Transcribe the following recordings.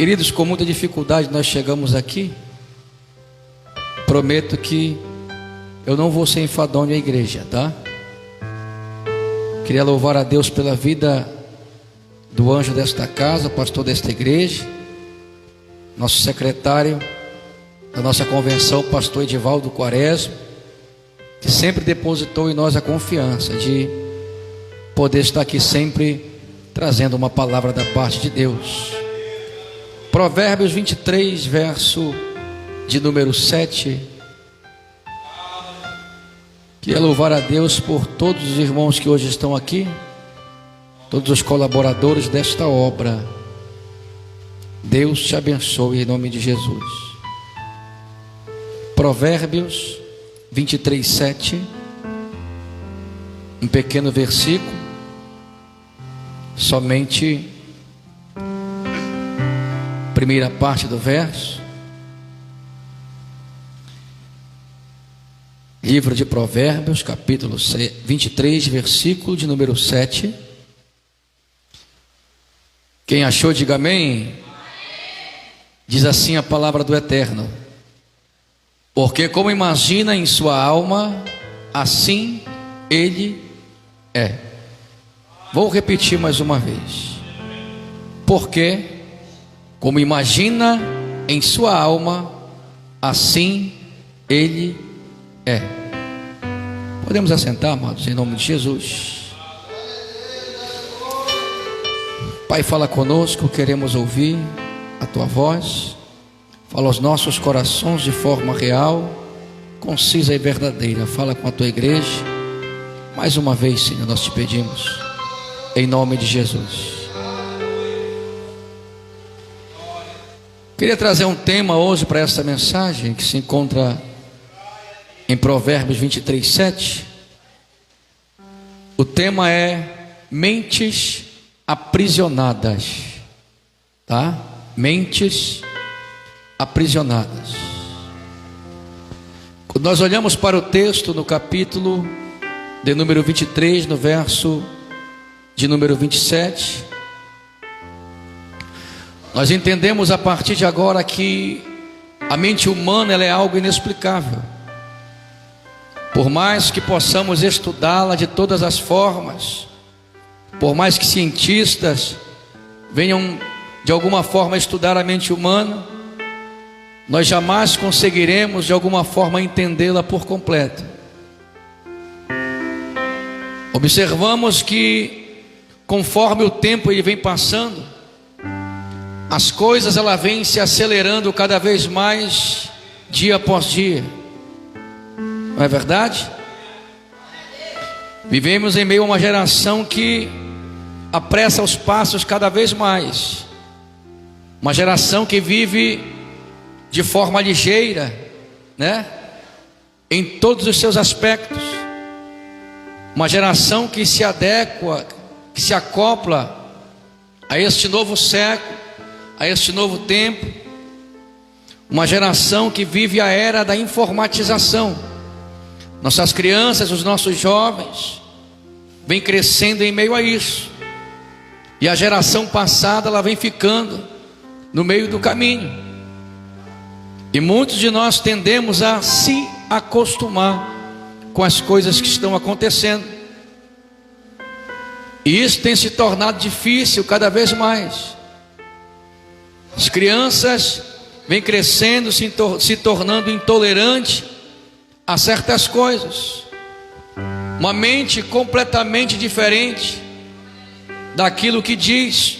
Queridos, com muita dificuldade nós chegamos aqui. Prometo que eu não vou ser enfadonho à igreja, tá? Queria louvar a Deus pela vida do anjo desta casa, pastor desta igreja, nosso secretário da nossa convenção, pastor Edivaldo Quaresma, que sempre depositou em nós a confiança de poder estar aqui sempre trazendo uma palavra da parte de Deus. Provérbios 23, verso de número 7. Queria louvar a Deus por todos os irmãos que hoje estão aqui, todos os colaboradores desta obra. Deus te abençoe em nome de Jesus. Provérbios 23, 7. Um pequeno versículo, somente primeira parte do verso. Livro de Provérbios, capítulo 23, versículo de número 7. Quem achou, diga amém. Diz assim a palavra do Eterno: porque como imagina em sua alma, assim ele é. Vou repetir mais uma vez. Porque como imagina em sua alma, assim ele é. Podemos assentar, amados, em nome de Jesus. Pai, fala conosco, queremos ouvir a tua voz. Fala aos nossos corações de forma real, concisa e verdadeira. Fala com a tua igreja. Mais uma vez, Senhor, nós te pedimos, em nome de Jesus. Queria trazer um tema hoje para essa mensagem, que se encontra em Provérbios 23, 7. O tema é mentes aprisionadas, tá? Mentes aprisionadas. Quando nós olhamos para o texto no capítulo de número 23, no verso de número 27, nós entendemos a partir de agora que a mente humana ela é algo inexplicável. Por mais que possamos estudá-la de todas as formas, por mais que cientistas venham de alguma forma estudar a mente humana, nós jamais conseguiremos de alguma forma entendê-la por completo. Observamos que conforme o tempo ele vem passando, as coisas elas vêm se acelerando cada vez mais dia após dia. Não é verdade? Vivemos em meio a uma geração que apressa os passos cada vez mais. Uma geração que vive de forma ligeira, né? Em todos os seus aspectos. Uma geração que se adequa, que se acopla a este novo século, a este novo tempo. Uma geração que vive a era da informatização. Nossas crianças, os nossos jovens vêm crescendo em meio a isso. E a geração passada ela vem ficando no meio do caminho. E muitos de nós tendemos a se acostumar com as coisas que estão acontecendo. E isso tem se tornado difícil cada vez mais. As crianças vêm crescendo, se tornando intolerantes a certas coisas. Uma mente completamente diferente daquilo que diz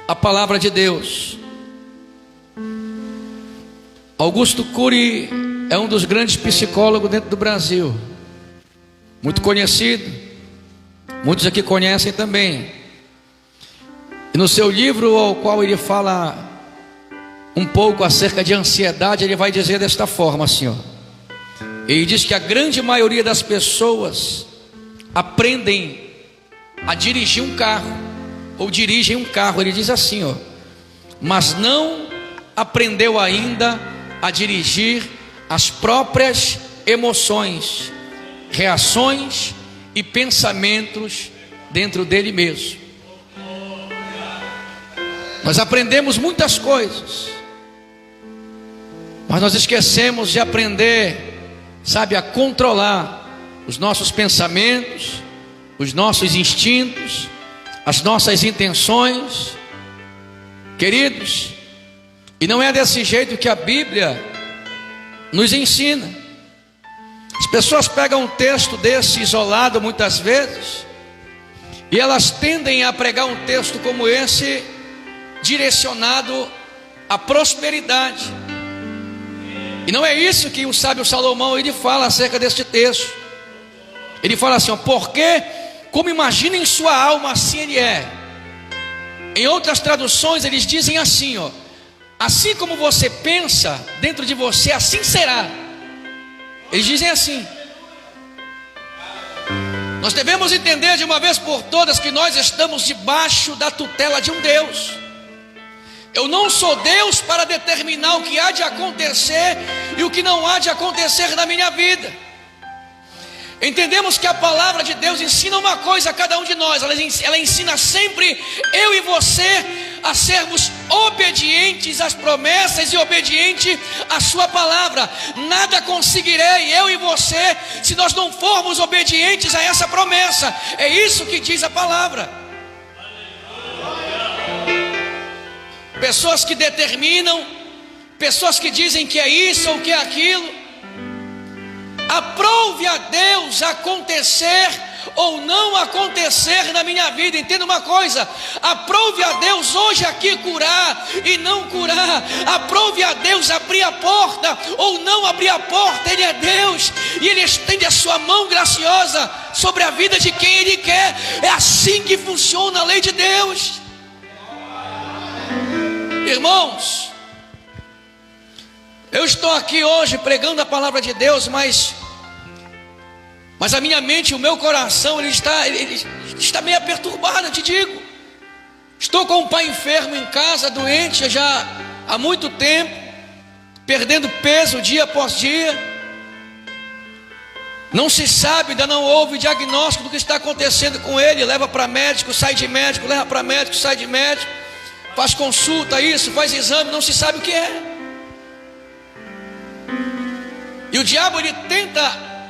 a palavra de Deus. Augusto Cury é um dos grandes psicólogos dentro do Brasil, muito conhecido, muitos aqui conhecem também. E no seu livro, ao qual ele fala um pouco acerca de ansiedade, ele vai dizer desta forma assim, ó. Ele diz que a grande maioria das pessoas aprendem a dirigir um carro, ou dirigem um carro, ele diz assim, ó, mas não aprendeu ainda a dirigir as próprias emoções, reações e pensamentos dentro dele mesmo. Nós aprendemos muitas coisas, mas nós esquecemos de aprender, sabe, a controlar os nossos pensamentos, os nossos instintos, as nossas intenções, queridos. E não é desse jeito que a Bíblia nos ensina. As pessoas pegam um texto desse isolado muitas vezes, e elas tendem a pregar um texto como esse, direcionado à prosperidade. E não é isso que o sábio Salomão ele fala acerca deste texto. Ele fala assim, ó, porque como imagina em sua alma, assim ele é. Em outras traduções eles dizem assim, ó, assim como você pensa dentro de você, assim será. Eles dizem assim. Nós devemos entender de uma vez por todas que nós estamos debaixo da tutela de um Deus. Eu não sou Deus para determinar o que há de acontecer e o que não há de acontecer na minha vida. Entendemos que a palavra de Deus ensina uma coisa a cada um de nós. Ela ensina sempre eu e você a sermos obedientes às promessas e obediente à sua palavra. Nada conseguirei eu e você se nós não formos obedientes a essa promessa. É isso que diz a palavra. Pessoas que determinam, pessoas que dizem que é isso ou que é aquilo. Aprove a Deus acontecer ou não acontecer na minha vida. Entenda uma coisa, aprove a Deus hoje aqui curar e não curar. Aprove a Deus abrir a porta ou não abrir a porta. Ele é Deus e Ele estende a sua mão graciosa sobre a vida de quem Ele quer. É assim que funciona a lei de Deus. Irmãos, eu estou aqui hoje pregando a palavra de Deus, mas a minha mente, o meu coração, ele está meio perturbado, eu te digo. Estou com um pai enfermo em casa, doente já há muito tempo, perdendo peso dia após dia. Não se sabe, ainda não houve diagnóstico do que está acontecendo com ele. Leva para médico, sai de médico, leva para médico, sai de médico. Faz consulta, isso, faz exame, não se sabe o que é. E o diabo ele tenta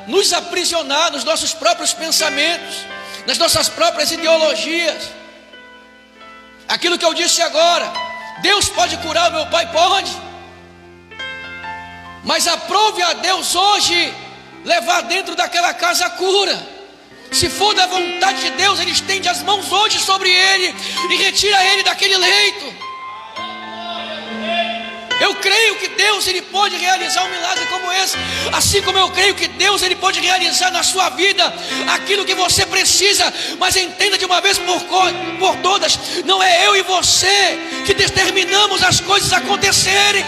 nos aprisionar nos nossos próprios pensamentos, nas nossas próprias ideologias. Aquilo que eu disse agora, Deus pode curar o meu pai? Pode. Mas aprove a Deus hoje levar dentro daquela casa a cura. Se for da vontade de Deus, Ele estende as mãos hoje sobre ele e retira ele daquele leito. Eu creio que Deus ele pode realizar um milagre como esse, assim como eu creio que Deus ele pode realizar na sua vida aquilo que você precisa. Mas entenda de uma vez por todas, não é eu e você que determinamos as coisas acontecerem.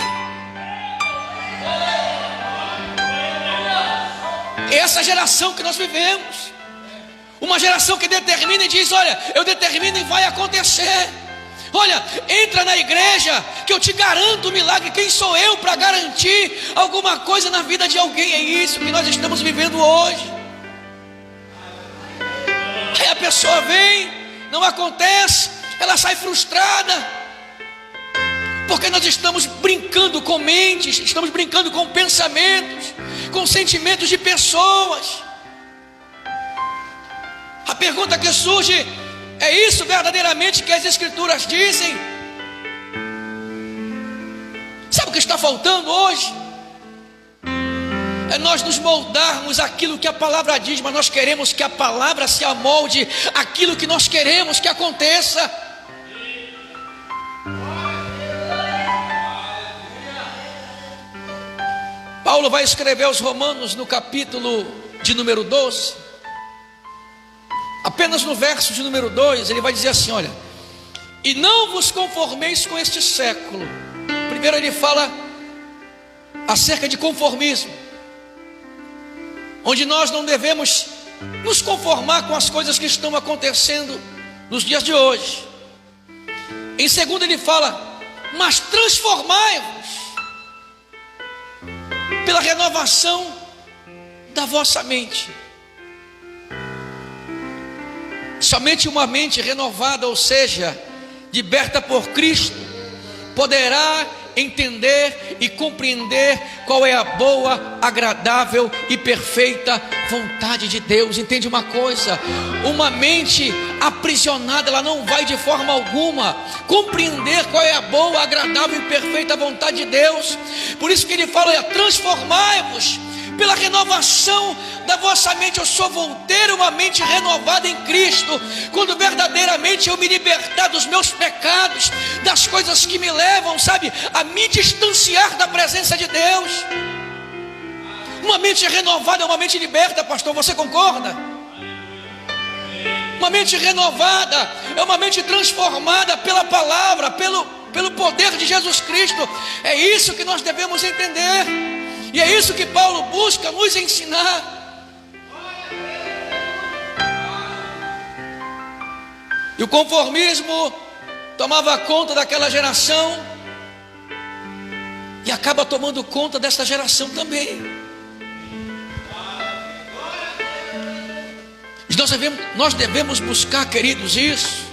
Essa geração que nós vivemos, uma geração que determina e diz, olha, eu determino e vai acontecer. Olha, entra na igreja que eu te garanto o milagre. Quem sou eu para garantir alguma coisa na vida de alguém? É isso que nós estamos vivendo hoje. Aí a pessoa vem, não acontece, ela sai frustrada, porque nós estamos brincando com mentes, estamos brincando com pensamentos, com sentimentos de pessoas. A pergunta que surge, é isso verdadeiramente que as Escrituras dizem? Sabe o que está faltando hoje? É nós nos moldarmos aquilo que a palavra diz, mas nós queremos que a palavra se amolde aquilo que nós queremos que aconteça. Paulo vai escrever aos Romanos no capítulo de número 12. Apenas no verso de número 2, ele vai dizer assim, olha, e não vos conformeis com este século. Primeiro ele fala acerca de conformismo, onde nós não devemos nos conformar com as coisas que estão acontecendo nos dias de hoje. Em segundo ele fala, mas transformai-vos pela renovação da vossa mente. Somente uma mente renovada, ou seja, liberta por Cristo, poderá entender e compreender qual é a boa, agradável e perfeita vontade de Deus. Entende uma coisa? Uma mente aprisionada, ela não vai de forma alguma compreender qual é a boa, agradável e perfeita vontade de Deus. Por isso que ele fala: transformai-vos pela renovação da vossa mente. Eu só vou ter uma mente renovada em Cristo quando verdadeiramente eu me libertar dos meus pecados, das coisas que me levam, sabe, a me distanciar da presença de Deus. Uma mente renovada é uma mente liberta, pastor, você concorda? Uma mente renovada é uma mente transformada pela palavra, pelo poder de Jesus Cristo. É isso que nós devemos entender, e é isso que Paulo busca nos ensinar. E o conformismo tomava conta daquela geração e acaba tomando conta desta geração também. Nós devemos buscar, queridos, isso,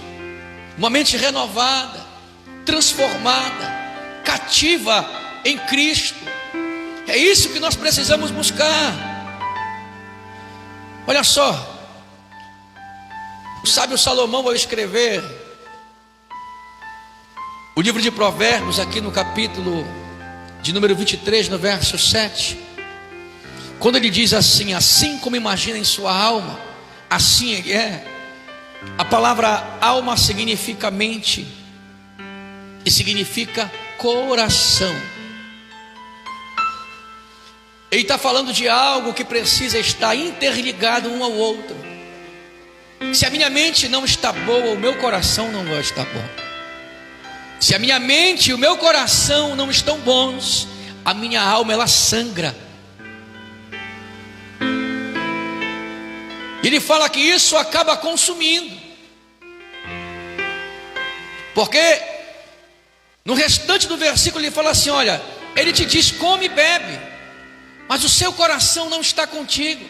uma mente renovada, transformada, cativa em Cristo. É isso que nós precisamos buscar. Olha só, o sábio Salomão, ao escrever o livro de Provérbios, aqui no capítulo de número 23, no verso 7, quando ele diz assim: assim como imagina em sua alma, assim ele é. A palavra alma significa mente e significa coração. Ele está falando de algo que precisa estar interligado um ao outro. Se a minha mente não está boa, o meu coração não vai estar bom. Se a minha mente e o meu coração não estão bons, a minha alma, ela sangra. Ele fala que isso acaba consumindo, porque no restante do versículo ele fala assim: olha, ele te diz come e bebe, mas o seu coração não está contigo.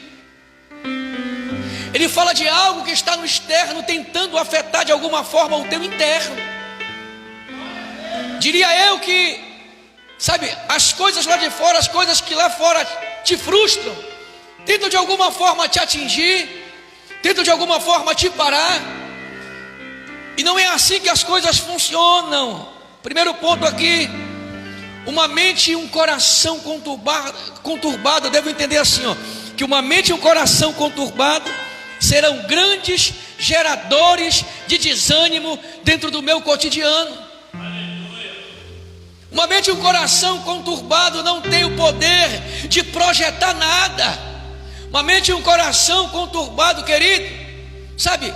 Ele fala de algo que está no externo, tentando afetar de alguma forma o teu interno. Diria eu que, sabe, as coisas lá de fora, as coisas que lá fora te frustram, tentam de alguma forma te atingir, tentam de alguma forma te parar. E não é assim que as coisas funcionam. Primeiro ponto aqui: uma mente e um coração conturbado, devo entender assim, ó, que uma mente e um coração conturbado serão grandes geradores de desânimo dentro do meu cotidiano. Uma mente e um coração conturbado não tem o poder de projetar nada. Uma mente e um coração conturbado, querido, sabe,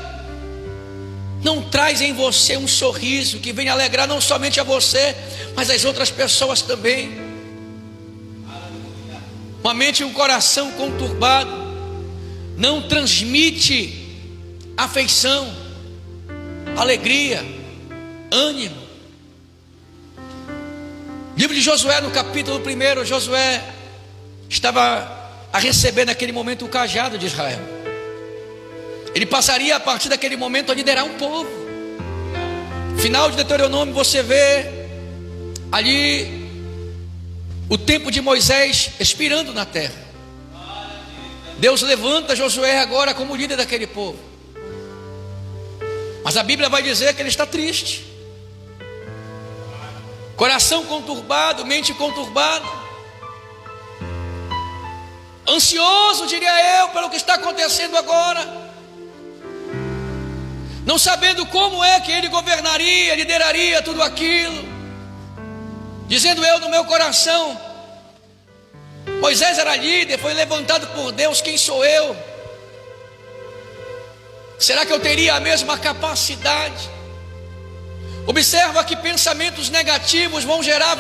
não traz em você um sorriso que venha alegrar não somente a você, mas as outras pessoas também. Uma mente e um coração conturbado não transmite afeição, alegria, ânimo. Livro de Josué, no capítulo 1, Josué estava a receber naquele momento o cajado de Israel. Ele passaria a partir daquele momento a liderar um povo. Final de Deuteronômio, você vê ali o tempo de Moisés expirando na terra. Deus levanta Josué agora como líder daquele povo, mas a Bíblia vai dizer que ele está triste, coração conturbado, mente conturbada, ansioso, diria eu, pelo que está acontecendo agora, não sabendo como é que ele governaria, lideraria tudo aquilo, dizendo eu no meu coração: Moisés era líder, foi levantado por Deus, quem sou eu? Será que eu teria a mesma capacidade? Observa que pensamentos negativos vão gerar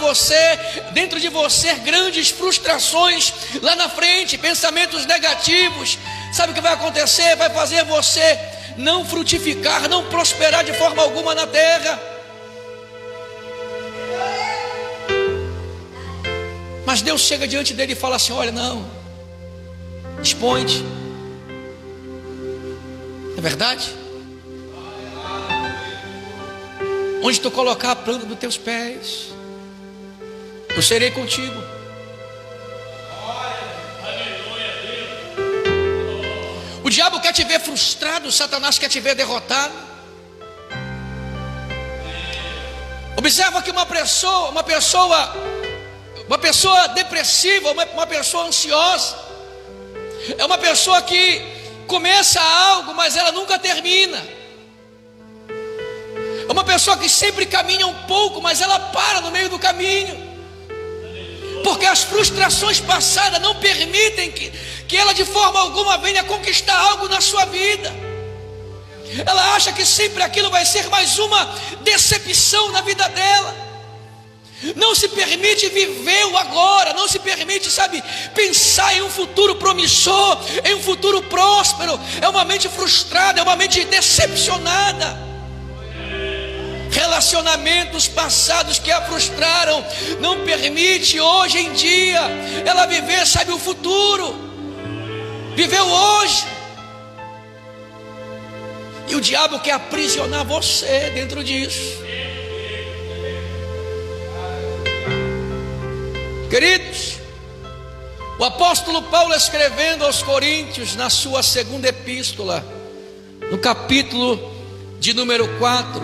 dentro de você grandes frustrações lá na frente. Pensamentos negativos, sabe o que vai acontecer? Vai fazer você não frutificar, não prosperar de forma alguma na terra. Mas Deus chega diante dele e fala assim: olha, não, expõe-te. É verdade? Onde tu colocar a planta dos teus pés, eu serei contigo. O diabo quer te ver frustrado, Satanás quer te ver derrotado. Observa que uma pessoa depressiva, uma pessoa ansiosa, é uma pessoa que começa algo, mas ela nunca termina. É uma pessoa que sempre caminha um pouco, mas ela para no meio do caminho, porque as frustrações passadas não permitem que ela de forma alguma venha conquistar algo na sua vida. Ela acha que sempre aquilo vai ser mais uma decepção na vida dela. Não se permite viver o agora, não se permite, pensar em um futuro promissor, em um futuro próspero. É uma mente frustrada, é uma mente decepcionada. Relacionamentos passados que a frustraram não permite hoje em dia ela viver, o futuro, viver o hoje. E o diabo quer aprisionar você dentro disso. Queridos, o apóstolo Paulo, escrevendo aos Coríntios, na sua segunda epístola, no capítulo de número 4,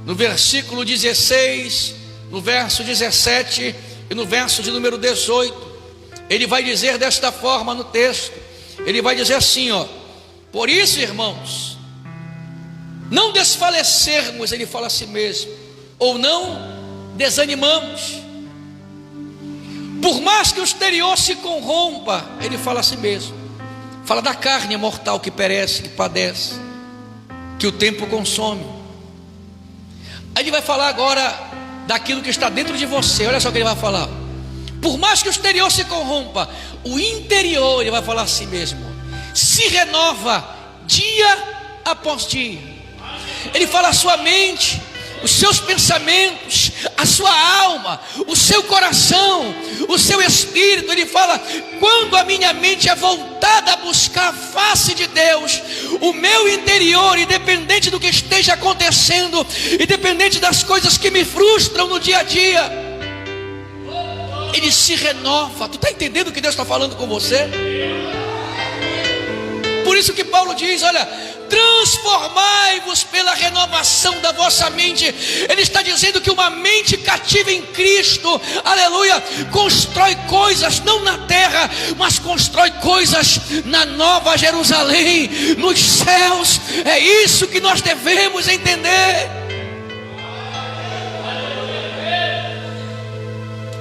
no versículo 16, no verso 17 e no verso de número 18, ele vai dizer desta forma no texto. Ele vai dizer assim, por isso, irmãos, não desfalecermos, ele fala a si mesmo, ou não desanimamos. Por mais que o exterior se corrompa, ele fala a si mesmo, fala da carne mortal que perece, que padece, que o tempo consome. Aí ele vai falar agora daquilo que está dentro de você. Olha só o que ele vai falar. Por mais que o exterior se corrompa, o interior, ele vai falar assim mesmo, se renova dia após dia. Ele fala a sua mente, os seus pensamentos, a sua alma, o seu coração, o seu espírito. Ele fala, quando a minha mente é voltada a buscar a face de Deus, o meu interior, independente do que esteja acontecendo, independente das coisas que me frustram no dia a dia, ele se renova. Tu está entendendo o que Deus está falando com você? Por isso que Paulo diz, olha, transformai-vos pela renovação da vossa mente. Ele está dizendo que uma mente cativa em Cristo, aleluia, constrói coisas não na terra, mas constrói coisas na Nova Jerusalém, nos céus. É isso que nós devemos entender.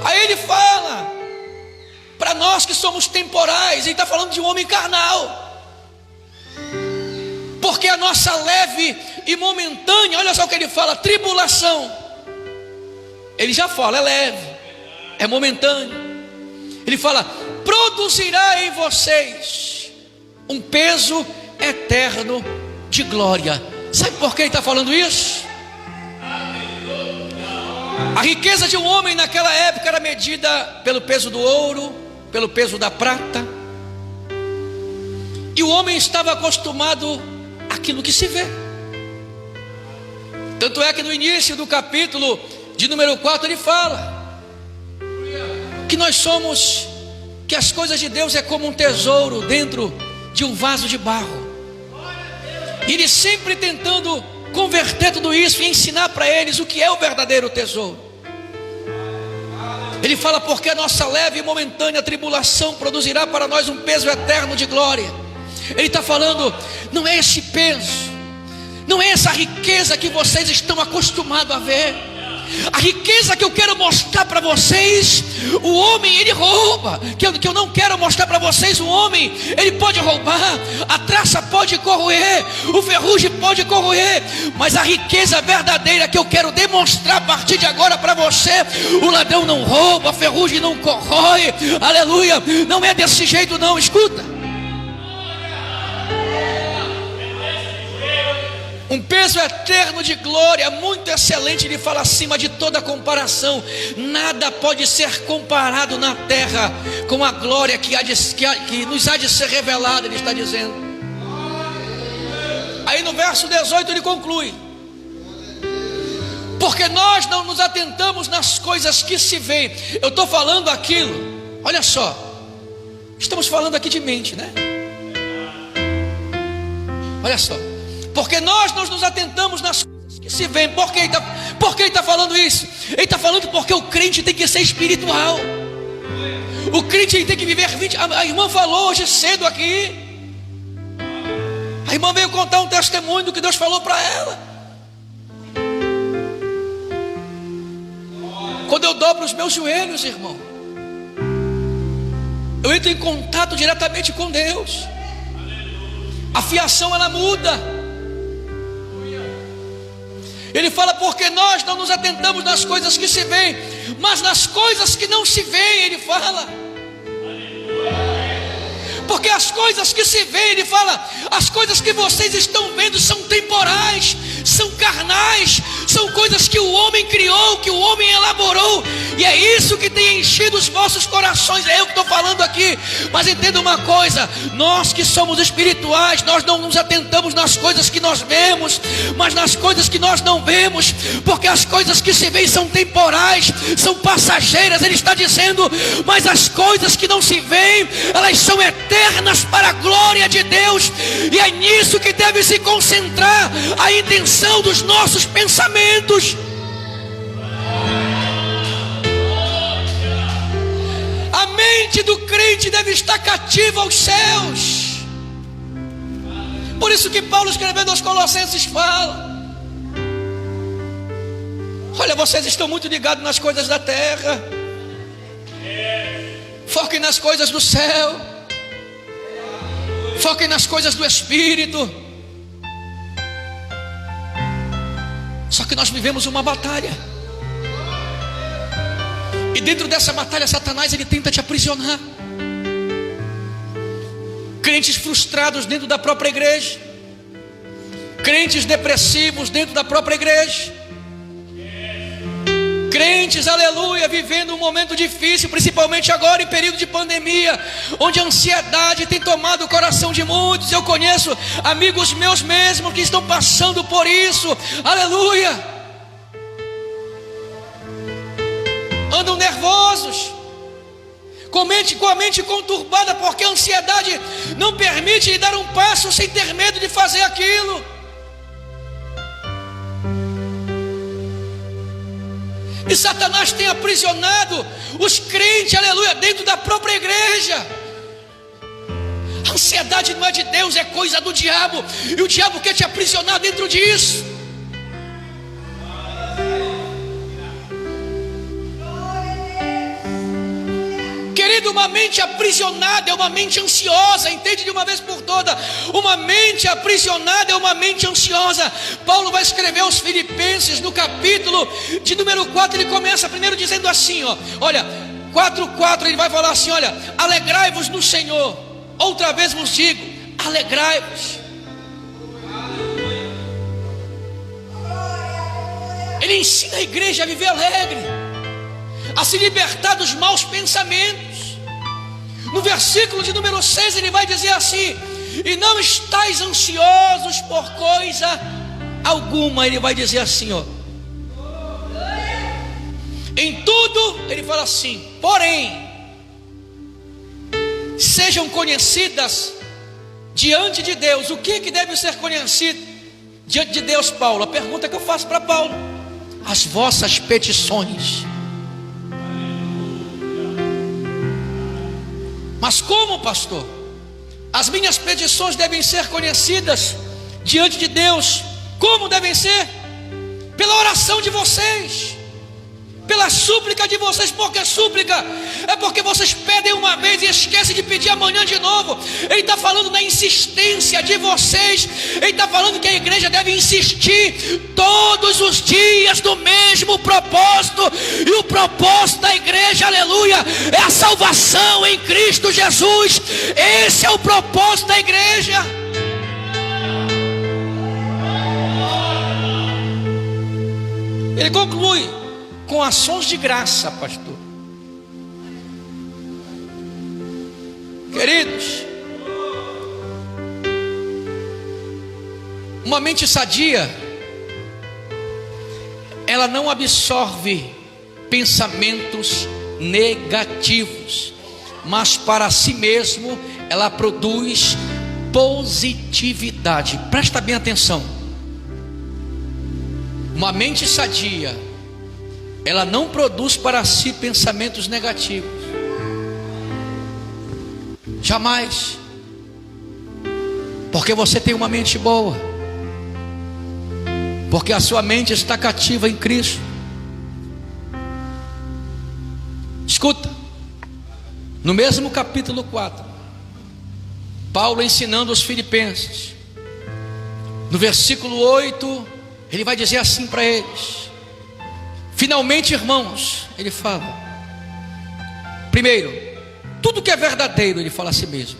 Aí ele fala para nós que somos temporais. Ele está falando de um homem carnal, porque a nossa leve e momentânea, olha só o que ele fala, tribulação, ele já fala, é leve, é momentâneo. Ele fala, produzirá em vocês um peso eterno de glória. Sabe por que ele está falando isso? A riqueza de um homem naquela época era medida pelo peso do ouro, pelo peso da prata, e o homem estava acostumado àquilo que se vê. Tanto é que no início do capítulo de número 4 ele fala que nós somos, que as coisas de Deus é como um tesouro dentro de um vaso de barro. E ele sempre tentando converter tudo isso e ensinar para eles o que é o verdadeiro tesouro. Ele fala, porque a nossa leve e momentânea tribulação produzirá para nós um peso eterno de glória. Ele está falando, não é esse peso, não é essa riqueza que vocês estão acostumados a ver. A riqueza que eu quero mostrar para vocês, o homem ele rouba, que eu não quero mostrar para vocês. O homem ele pode roubar, a traça pode corroer, o ferrugem pode corroer, mas a riqueza verdadeira que eu quero demonstrar a partir de agora para você, o ladrão não rouba, a ferrugem não corrói, aleluia, não é desse jeito não. Escuta, um peso eterno de glória, muito excelente. Ele fala acima de toda comparação. Nada pode ser comparado na terra com a glória que nos há de ser revelada, ele está dizendo. Aí no verso 18 ele conclui: Porque nós não nos atentamos nas coisas que se veem. Eu estou falando aquilo, olha só, estamos falando aqui de mente, né? Olha só, porque nós não nos atentamos nas coisas que se veem. Por que ele está falando isso? Ele está falando porque o crente tem que ser espiritual. O crente ele tem que viver 20. A irmã falou hoje cedo aqui. A irmã veio contar um testemunho do que Deus falou para ela. Quando eu dobro os meus joelhos, irmão, eu entro em contato diretamente com Deus. A fiação ela muda. Ele fala porque nós não nos atentamos nas coisas que se veem, mas nas coisas que não se veem, ele fala. Porque as coisas que se veem, ele fala, as coisas que vocês estão vendo são temporais, são carnais, são coisas que o homem criou, que o homem elaborou, e é isso que tem enchido os vossos corações. É eu que estou falando aqui. Mas entenda uma coisa, nós que somos espirituais, nós não nos atentamos nas coisas que nós vemos, mas nas coisas que nós não vemos, porque as coisas que se veem são temporais, são passageiras. Ele está dizendo, mas as coisas que não se veem, elas são eternas para a glória de Deus, e é nisso que deve se concentrar a intenção dos nossos pensamentos. A mente do crente deve estar cativa aos céus. Por isso que Paulo, escrevendo aos Colossenses, fala: olha, vocês estão muito ligados nas coisas da terra, foquem nas coisas do céu, foquem nas coisas do Espírito. Só que nós vivemos uma batalha, e dentro dessa batalha Satanás ele tenta te aprisionar. Crentes frustrados dentro da própria igreja, crentes depressivos dentro da própria igreja, crentes, aleluia, vivendo um momento difícil, principalmente agora em período de pandemia, onde a ansiedade tem tomado o coração de muitos. Eu conheço amigos meus mesmo que estão passando por isso, aleluia, andam nervosos, com a mente conturbada, porque a ansiedade não permite lhe dar um passo sem ter medo de fazer aquilo. E Satanás tem aprisionado os crentes, aleluia, dentro da própria igreja. A ansiedade não é de Deus, é coisa do diabo, e o diabo quer te aprisionar dentro disso. Querido, uma mente aprisionada é uma mente ansiosa. Entende de uma vez por todas? Uma mente aprisionada é uma mente ansiosa. Paulo vai escrever aos Filipenses no capítulo de número 4. Ele começa primeiro dizendo assim, olha, 4:4, ele vai falar assim, olha, alegrai-vos no Senhor. Outra vez vos digo, alegrai-vos. Ele ensina a igreja a viver alegre, a se libertar dos maus pensamentos. No versículo de número 6 ele vai dizer assim: e não estáis ansiosos por coisa alguma. Ele vai dizer assim, em tudo, ele fala assim, porém, sejam conhecidas diante de Deus. O que deve ser conhecido diante de Deus, Paulo? A pergunta que eu faço para Paulo: as vossas petições. Mas como, pastor? As minhas petições devem ser conhecidas diante de Deus. Como devem ser? Pela oração de vocês, pela súplica de vocês. Porque súplica é porque vocês pedem uma vez e esquecem de pedir amanhã de novo. Ele está falando na insistência de vocês. Ele está falando que a igreja deve insistir todos os dias no mesmo propósito. E o propósito da igreja, aleluia, é a salvação em Cristo Jesus. Esse é o propósito da igreja. Ele conclui com ações de graça, pastor. Queridos, uma mente sadia, ela não absorve pensamentos negativos, mas para si mesmo ela produz positividade. Presta bem atenção. Uma mente sadia, ela não produz para si pensamentos negativos. Jamais. Porque você tem uma mente boa. Porque a sua mente está cativa em Cristo. Escuta. No mesmo capítulo 4, Paulo ensinando os filipenses, no versículo 8, ele vai dizer assim para eles: finalmente, irmãos, ele fala, primeiro, tudo que é verdadeiro, ele fala a si mesmo,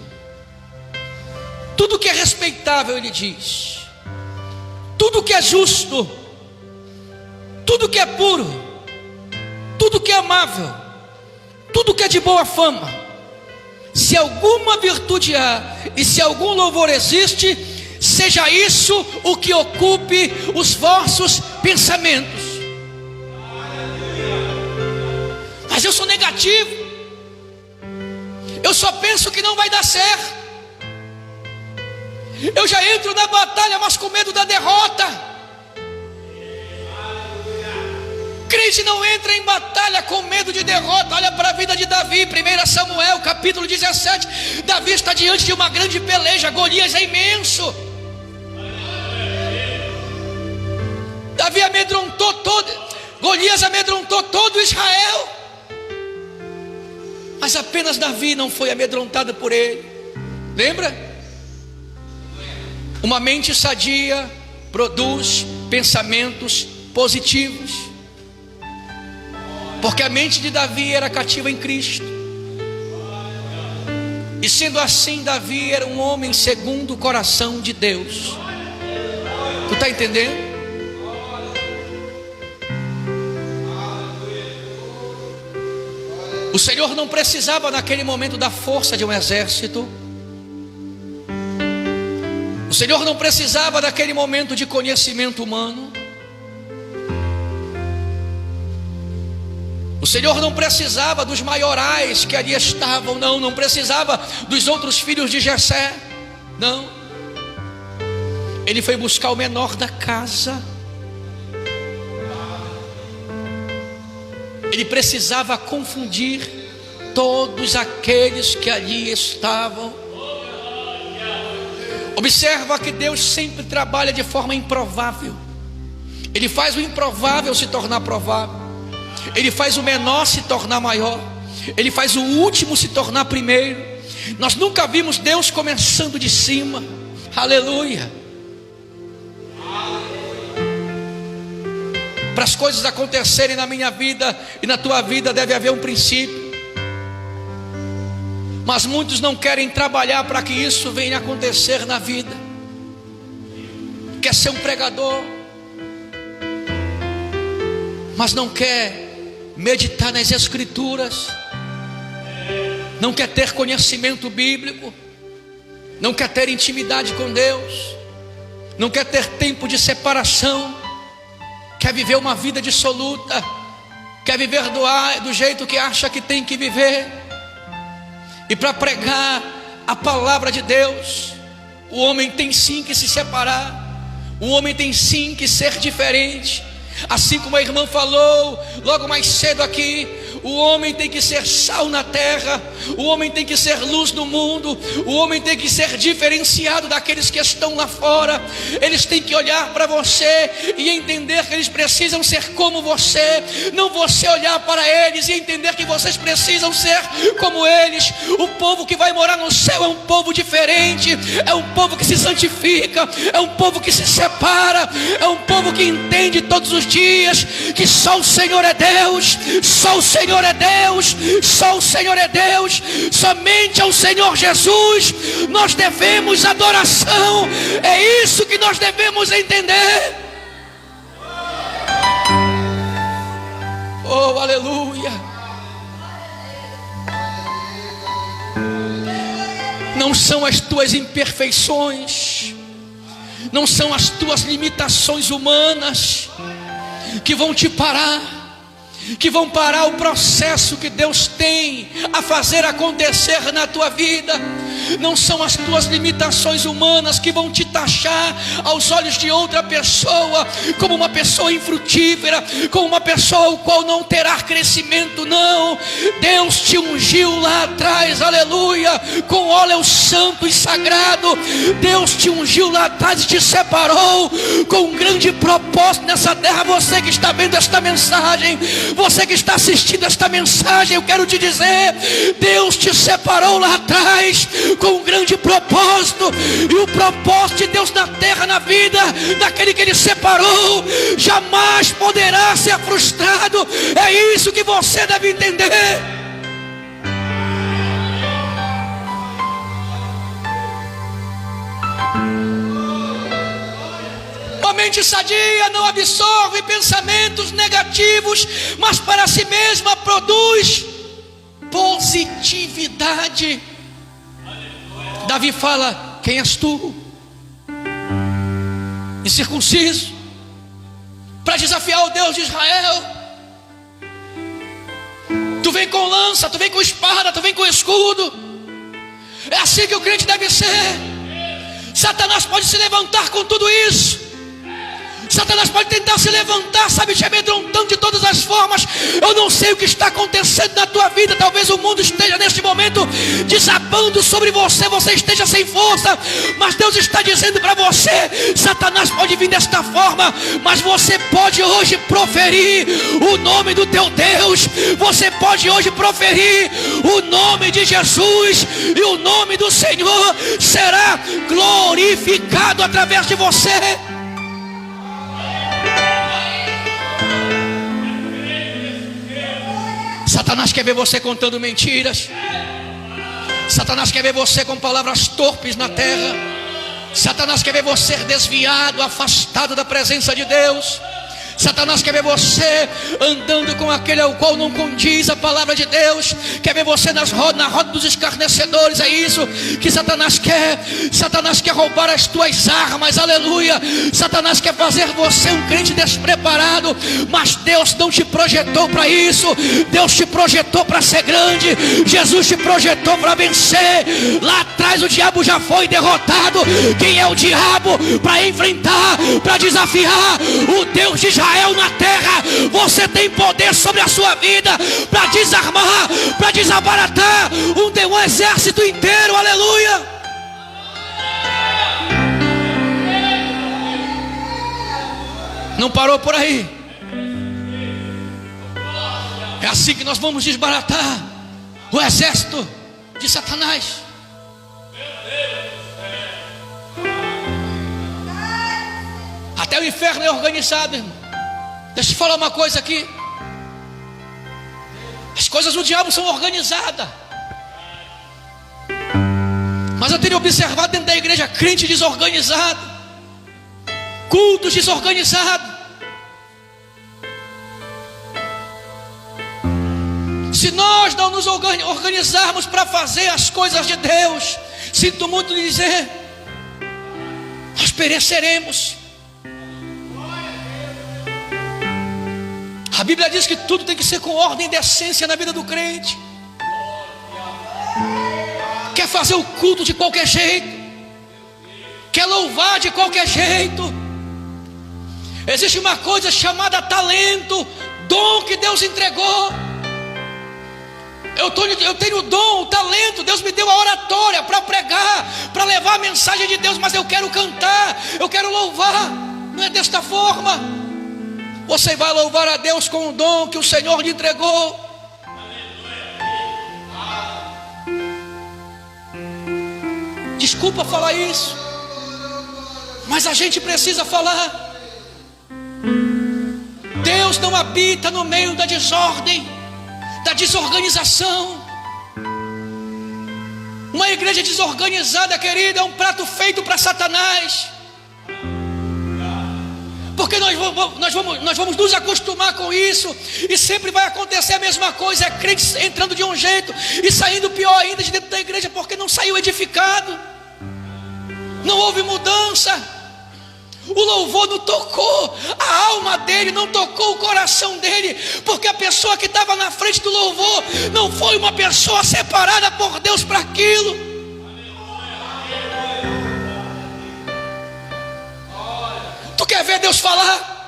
tudo que é respeitável, ele diz, tudo que é justo, tudo que é puro, tudo que é amável, tudo que é de boa fama, se alguma virtude há e se algum louvor existe, seja isso o que ocupe os vossos pensamentos. Mas eu sou negativo, eu só penso que não vai dar certo, eu já entro na batalha, mas com medo da derrota. Crente não entra em batalha com medo de derrota. Olha para a vida de Davi, 1 Samuel capítulo 17. Davi está diante de uma grande peleja, Golias é imenso. Davi amedrontou todo, Golias amedrontou todo Israel, mas apenas Davi não foi amedrontado por ele. Lembra? Uma mente sadia produz pensamentos positivos, porque a mente de Davi era cativa em Cristo. E sendo assim, Davi era um homem segundo o coração de Deus. Tu está entendendo? O Senhor não precisava naquele momento da força de um exército. O Senhor não precisava daquele momento de conhecimento humano. O Senhor não precisava dos maiorais que ali estavam, não precisava dos outros filhos de Jessé, não. Ele foi buscar o menor da casa. Ele precisava confundir todos aqueles que ali estavam. Observa que Deus sempre trabalha de forma improvável. Ele faz o improvável se tornar provável. Ele faz o menor se tornar maior. Ele faz o último se tornar primeiro. Nós nunca vimos Deus começando de cima. Aleluia. Para as coisas acontecerem na minha vida e na tua vida deve haver um princípio. Mas muitos não querem trabalhar para que isso venha acontecer na vida. Quer ser um pregador, mas não quer meditar nas Escrituras, não quer ter conhecimento bíblico, não quer ter intimidade com Deus, não quer ter tempo de separação, quer viver uma vida dissoluta, quer viver do jeito que acha que tem que viver. E para pregar a palavra de Deus, o homem tem sim que se separar, o homem tem sim que ser diferente. Assim como a irmã falou logo mais cedo aqui, o homem tem que ser sal na terra, o homem tem que ser luz no mundo, o homem tem que ser diferenciado daqueles que estão lá fora. Eles têm que olhar para você e entender que eles precisam ser como você, não você olhar para eles e entender que vocês precisam ser como eles. O povo que vai morar no céu é um povo diferente, é um povo que se santifica, é um povo que se separa, é um povo que entende todos os dias que só o Senhor é Deus, só o Senhor é Deus, só o Senhor é Deus, somente ao Senhor Jesus nós devemos adoração. É isso que nós devemos entender. Oh, aleluia. Não são as tuas imperfeições, não são as tuas limitações humanas, que vão te parar, que vão parar o processo que Deus tem a fazer acontecer na tua vida. Não são as tuas limitações humanas que vão te taxar aos olhos de outra pessoa como uma pessoa infrutífera, como uma pessoa o qual não terá crescimento. Não, Deus te ungiu lá atrás, aleluia, com óleo santo e sagrado. Deus te ungiu lá atrás e te separou com um grande propósito nessa terra. Você que está vendo esta mensagem, você que está assistindo esta mensagem, eu quero te dizer, Deus te separou lá atrás com um grande propósito. E o propósito de Deus na terra, na vida daquele que Ele separou, jamais poderá ser frustrado. É isso que você deve entender. A mente sadia não absorve pensamentos negativos, mas para si mesma produz positividade. Davi fala: quem és tu, incircunciso, para desafiar o Deus de Israel? Tu vem com lança, tu vem com espada, tu vem com escudo. É assim que o crente deve ser. Satanás pode se levantar com tudo isso. Satanás pode tentar se levantar, sabe, te amedrontando de todas as formas. Eu não sei o que está acontecendo na tua vida. Talvez o mundo esteja neste momento desabando sobre você, você esteja sem força, mas Deus está dizendo para você: Satanás pode vir desta forma, mas você pode hoje proferir o nome do teu Deus. Você pode hoje proferir o nome de Jesus, e o nome do Senhor será glorificado através de você. Satanás quer ver você contando mentiras. Satanás quer ver você com palavras torpes na terra. Satanás quer ver você desviado, afastado da presença de Deus. Satanás quer ver você andando com aquele ao qual não condiz a palavra de Deus. Quer ver você na roda dos escarnecedores. É isso que Satanás quer. Satanás quer roubar as tuas armas, aleluia. Satanás quer fazer você um crente despreparado. Mas Deus não te projetou para isso. Deus te projetou para ser grande. Jesus te projetou para vencer. Lá atrás o diabo já foi derrotado. Quem é o diabo para enfrentar, para desafiar o Deus de Israel na terra? Você tem poder sobre a sua vida para desarmar, para desabaratar um exército inteiro, aleluia. Não parou por aí. É assim que nós vamos desbaratar o exército de Satanás. Até o inferno é organizado, irmão. Deixa eu te falar uma coisa aqui. As coisas do diabo são organizadas. Mas eu tenho observado dentro da igreja crente desorganizado, cultos desorganizados. Se nós não nos organizarmos para fazer as coisas de Deus, sinto muito dizer, nós pereceremos. A Bíblia diz que tudo tem que ser com ordem e decência na vida do crente. Quer fazer o culto de qualquer jeito, quer louvar de qualquer jeito. Existe uma coisa chamada talento, dom que Deus entregou. Eu tenho o dom, o talento. Deus me deu a oratória para pregar, para levar a mensagem de Deus. Mas eu quero cantar, eu quero louvar. Não é desta forma. Você vai louvar a Deus com o dom que o Senhor lhe entregou. Desculpa falar isso, mas a gente precisa falar. Deus não habita no meio da desordem, da desorganização. Uma igreja desorganizada, querida, é um prato feito para Satanás. Porque nós vamos nos acostumar com isso, e sempre vai acontecer a mesma coisa. É crente entrando de um jeito e saindo pior ainda de dentro da igreja, porque não saiu edificado, não houve mudança. O louvor não tocou a alma dele, não tocou o coração dele, porque a pessoa que estava na frente do louvor não foi uma pessoa separada por Deus para aquilo. Tu quer ver Deus falar?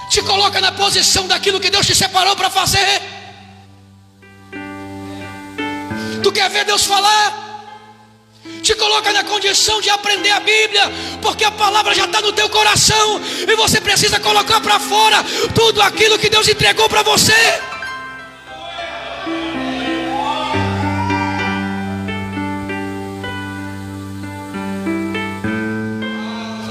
Te coloca na posição daquilo que Deus te separou para fazer. Tu quer ver Deus falar? Te coloca na condição de aprender a Bíblia, porque a palavra já está no teu coração e você precisa colocar para fora tudo aquilo que Deus entregou para você.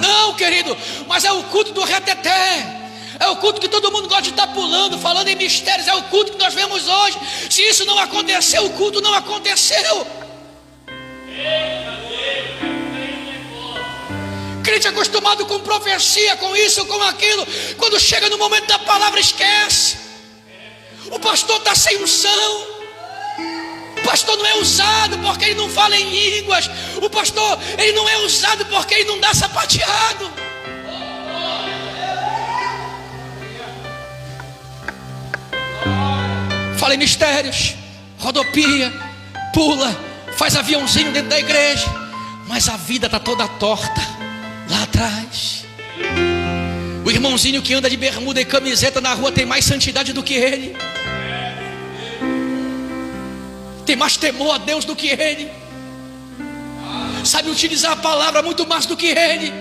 Não, querido, mas é o culto do reteté. É o culto que todo mundo gosta de estar pulando, falando em mistérios. É o culto que nós vemos hoje. Se isso não aconteceu, o culto não aconteceu. Crente acostumado com profecia, com isso, com aquilo, quando chega no momento da palavra, esquece. O pastor está sem unção. O pastor não é usado porque ele não fala em línguas. O pastor, ele não é usado porque ele não dá sapateado. Fala em mistérios, rodopia, pula, faz aviãozinho dentro da igreja, mas a vida está toda torta lá atrás. O irmãozinho que anda de bermuda e camiseta na rua tem mais santidade do que ele, tem mais temor a Deus do que ele, sabe utilizar a palavra muito mais do que ele,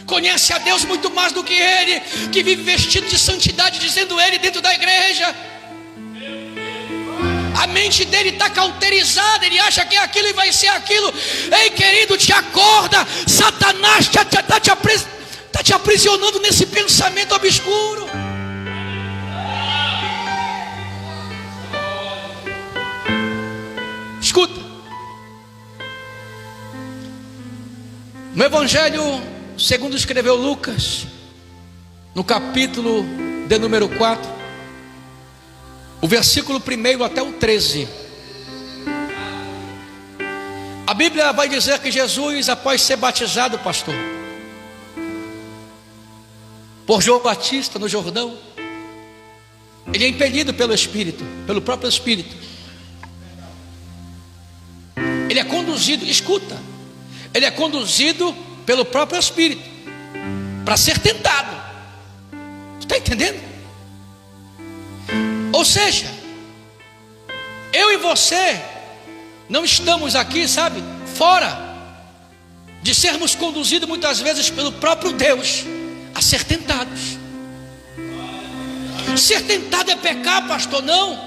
conhece a Deus muito mais do que ele, que vive vestido de santidade, dizendo ele dentro da igreja. A mente dele está cauterizada, ele acha que é aquilo e vai ser aquilo. Ei, querido, te acorda. Satanás está te aprisionando nesse pensamento obscuro. Escuta, no Evangelho segundo escreveu Lucas, no capítulo de número 4, o versículo 1 até o 13, a Bíblia vai dizer que Jesus, após ser batizado, pastor, por João Batista no Jordão, ele é impelido pelo Espírito, pelo próprio Espírito. Ele é conduzido, escuta, ele é conduzido pelo próprio Espírito para ser tentado. Tu está entendendo? Ou seja, eu e você não estamos aqui, sabe, fora de sermos conduzidos muitas vezes pelo próprio Deus a ser tentados. Ser tentado é pecar, pastor? Não.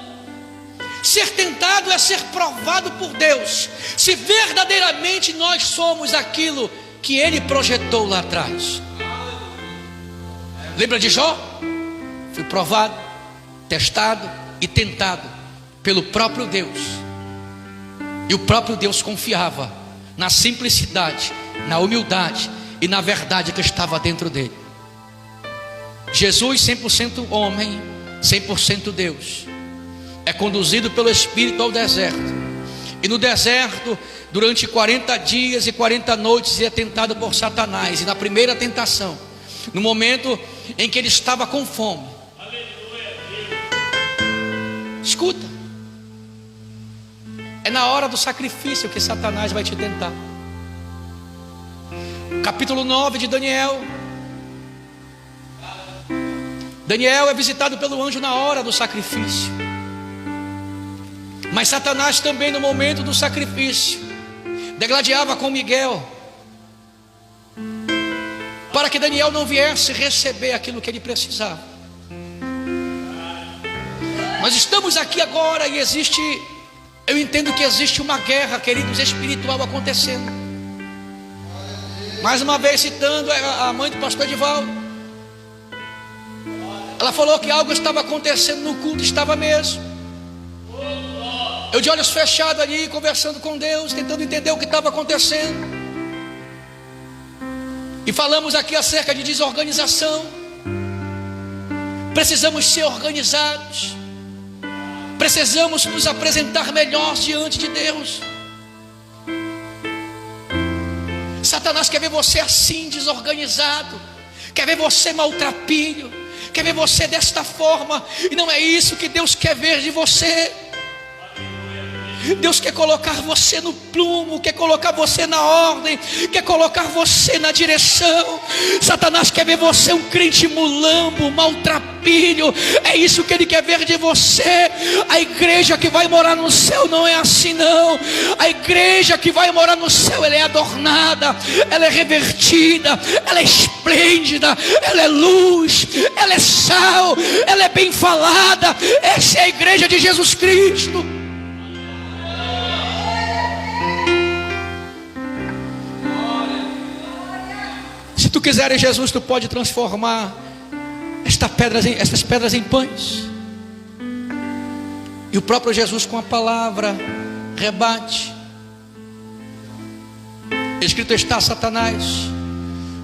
Ser tentado é ser provado por Deus, se verdadeiramente nós somos aquilo que Ele projetou lá atrás. Lembra de Jó? Foi provado, testado e tentado pelo próprio Deus, e o próprio Deus confiava na simplicidade, na humildade e na verdade que estava dentro dele. Jesus, 100% homem, 100% Deus, é conduzido pelo Espírito ao deserto, e no deserto, durante 40 dias e 40 noites, é tentado por Satanás. E na primeira tentação, no momento em que ele estava com fome, escuta, é na hora do sacrifício que Satanás vai te tentar. Capítulo 9 de Daniel. Daniel é visitado pelo anjo na hora do sacrifício, mas Satanás também no momento do sacrifício degladiava com Miguel, para que Daniel não viesse receber aquilo que ele precisava. Nós estamos aqui agora e eu entendo que existe uma guerra, queridos, espiritual acontecendo. Mais uma vez citando a mãe do pastor Edivaldo, ela falou que algo estava acontecendo no culto, estava mesmo. Eu de olhos fechados ali, conversando com Deus, tentando entender o que estava acontecendo. E falamos aqui acerca de desorganização. Precisamos ser organizados. Precisamos nos apresentar melhor diante de Deus. Satanás Satanás quer ver você assim, desorganizado, quer ver você maltrapilho, quer ver você desta forma, e não é isso que Deus quer ver de você. Deus quer colocar você no prumo, quer colocar você na ordem, quer colocar você na direção. Satanás quer ver você um crente mulambo, maltrapilho. É isso que ele quer ver de você. A igreja que vai morar no céu não é assim não. A igreja que vai morar no céu, ela é adornada, ela é revertida, ela é esplêndida, ela é luz, ela é sal, ela é bem falada. Essa é a igreja de Jesus Cristo. Se tu quiseres Jesus, tu pode transformar estas pedras em pães. E o próprio Jesus, com a palavra, rebate. Escrito está: Satanás,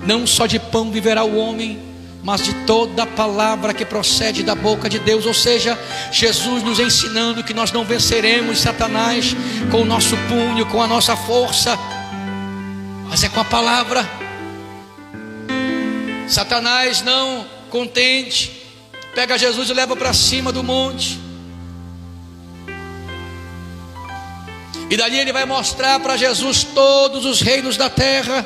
não só de pão viverá o homem, mas de toda a palavra que procede da boca de Deus. Ou seja, Jesus nos ensinando que nós não venceremos Satanás com o nosso punho, com a nossa força, mas é com a palavra. Satanás, não contente, pega Jesus e leva para cima do monte, e dali ele vai mostrar para Jesus todos os reinos da terra.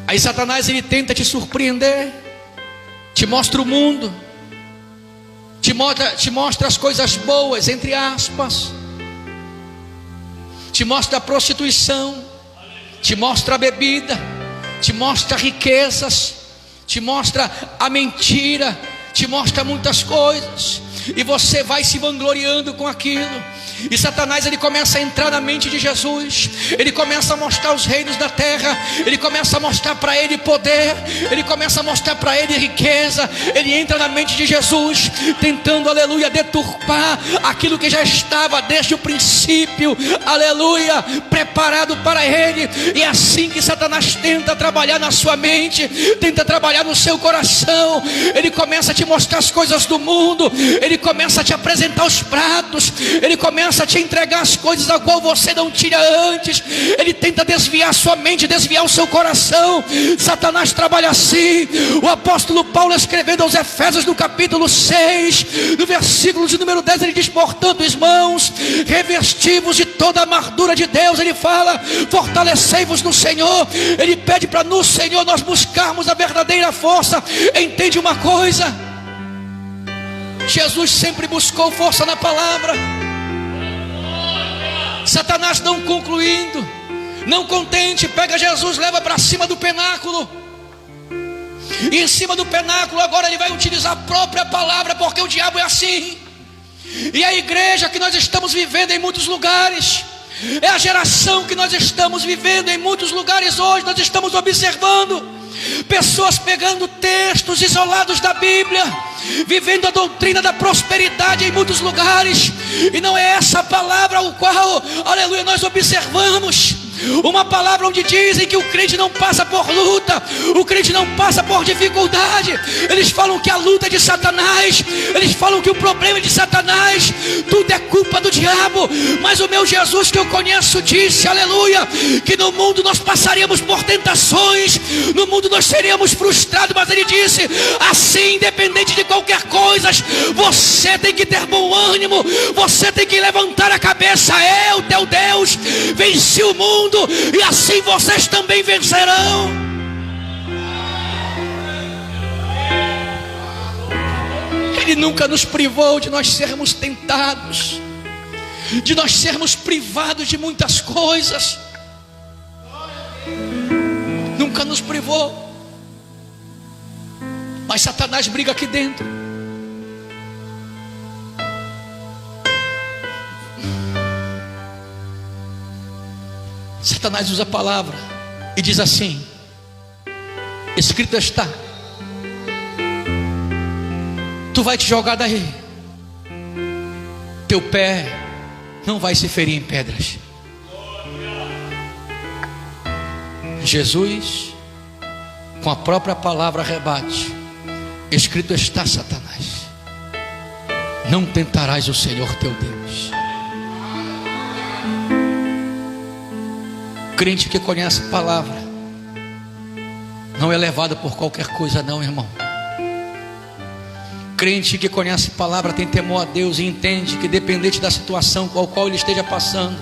Aí Satanás, ele tenta te surpreender, te mostra o mundo, te mostra as coisas boas, entre aspas, te mostra a prostituição, te mostra a bebida, te mostra riquezas, te mostra a mentira, te mostra muitas coisas, e você vai se vangloriando com aquilo. E Satanás, ele começa a entrar na mente de Jesus, ele começa a mostrar os reinos da terra, ele começa a mostrar para ele poder, ele começa a mostrar para ele riqueza. Ele entra na mente de Jesus, tentando, aleluia, deturpar aquilo que já estava desde o princípio, aleluia, preparado para ele. E é assim que Satanás tenta trabalhar na sua mente, tenta trabalhar no seu coração. Ele começa a te mostrar as coisas do mundo, ele começa a te apresentar os pratos, ele começa a te entregar as coisas a qual você não tinha antes. Ele tenta desviar a sua mente, desviar o seu coração. Satanás trabalha assim. O apóstolo Paulo, escrevendo aos Efésios no capítulo 6, no versículo de número 10, ele diz: portanto, irmãos, revestivos de toda a armadura de Deus. Ele fala: fortalecei-vos no Senhor. Ele pede para no Senhor nós buscarmos a verdadeira força. Entende uma coisa? Jesus sempre buscou força na palavra. Satanás, não concluindo, não contente, pega Jesus, leva para cima do penáculo, e em cima do penáculo agora ele vai utilizar a própria palavra, porque o diabo é assim. E a igreja que nós estamos vivendo em muitos lugares, é a geração que nós estamos vivendo em muitos lugares hoje. Nós estamos observando pessoas pegando textos isolados da Bíblia, vivendo a doutrina da prosperidade em muitos lugares, e não é essa a palavra o qual, aleluia, nós observamos. Uma palavra onde dizem que o crente não passa por luta, o crente não passa por dificuldade. Eles falam que a luta é de Satanás, eles falam que o problema é de Satanás, tudo é culpa do diabo. Mas o meu Jesus que eu conheço disse, aleluia, que no mundo nós passaríamos por tentações, no mundo nós seríamos frustrados, mas ele disse assim: independente de qualquer coisa, você tem que ter bom ânimo, você tem que levantar a cabeça. Eu, teu Deus, venci o mundo, e assim vocês também vencerão. Ele nunca nos privou de nós sermos tentados, de nós sermos privados de muitas coisas. Nunca nos privou. Mas Satanás briga aqui dentro. Satanás usa a palavra e diz assim: escrito está, tu vai te jogar daí, teu pé não vai se ferir em pedras. Jesus, com a própria palavra, rebate: escrito está, Satanás, não tentarás o Senhor teu Deus. crente que conhece a palavra não é levado por qualquer coisa não, irmão. Crente que conhece a palavra tem temor a Deus e entende que dependente da situação qual ele esteja passando,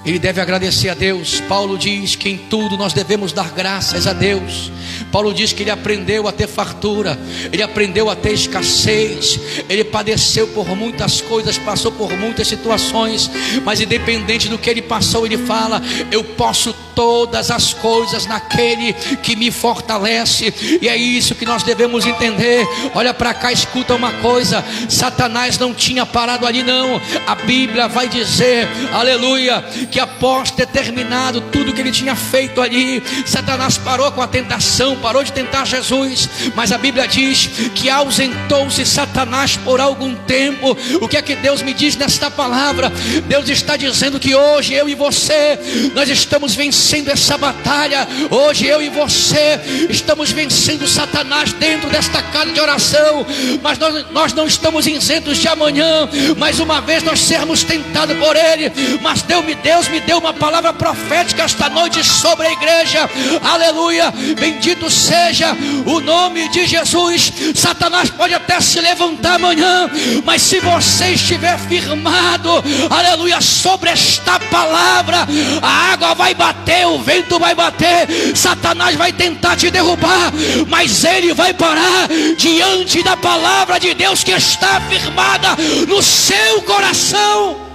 ele deve agradecer a Deus. Paulo diz que em tudo nós devemos dar graças a Deus. Paulo diz que ele aprendeu a ter fartura, ele aprendeu a ter escassez, ele padeceu por muitas coisas, passou por muitas situações, mas independente do que ele passou, ele fala: eu posso todas as coisas naquele que me fortalece. E é isso que nós devemos entender. Olha para cá, escuta uma coisa: Satanás não tinha parado ali não. A Bíblia vai dizer, aleluia, que após ter terminado tudo que ele tinha feito ali, Satanás parou com a tentação, parou de tentar Jesus. Mas a Bíblia diz que ausentou-se Satanás por algum tempo. O que é que Deus me diz nesta palavra? Deus está dizendo que hoje eu e você, nós estamos vencendo essa batalha. Hoje eu e você estamos vencendo Satanás dentro desta casa de oração. Mas nós não estamos isentos de amanhã, mais uma vez nós sermos tentados por ele. Mas Deus me deu uma palavra profética esta noite sobre a igreja. Aleluia, bendito seja o nome de Jesus. Satanás pode até se levantar amanhã, mas se você estiver firmado, aleluia, sobre esta palavra, a água vai bater, o vento vai bater, Satanás vai tentar te derrubar, mas ele vai parar diante da palavra de Deus que está firmada no seu coração.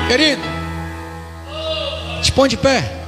Querido, se põe de pé.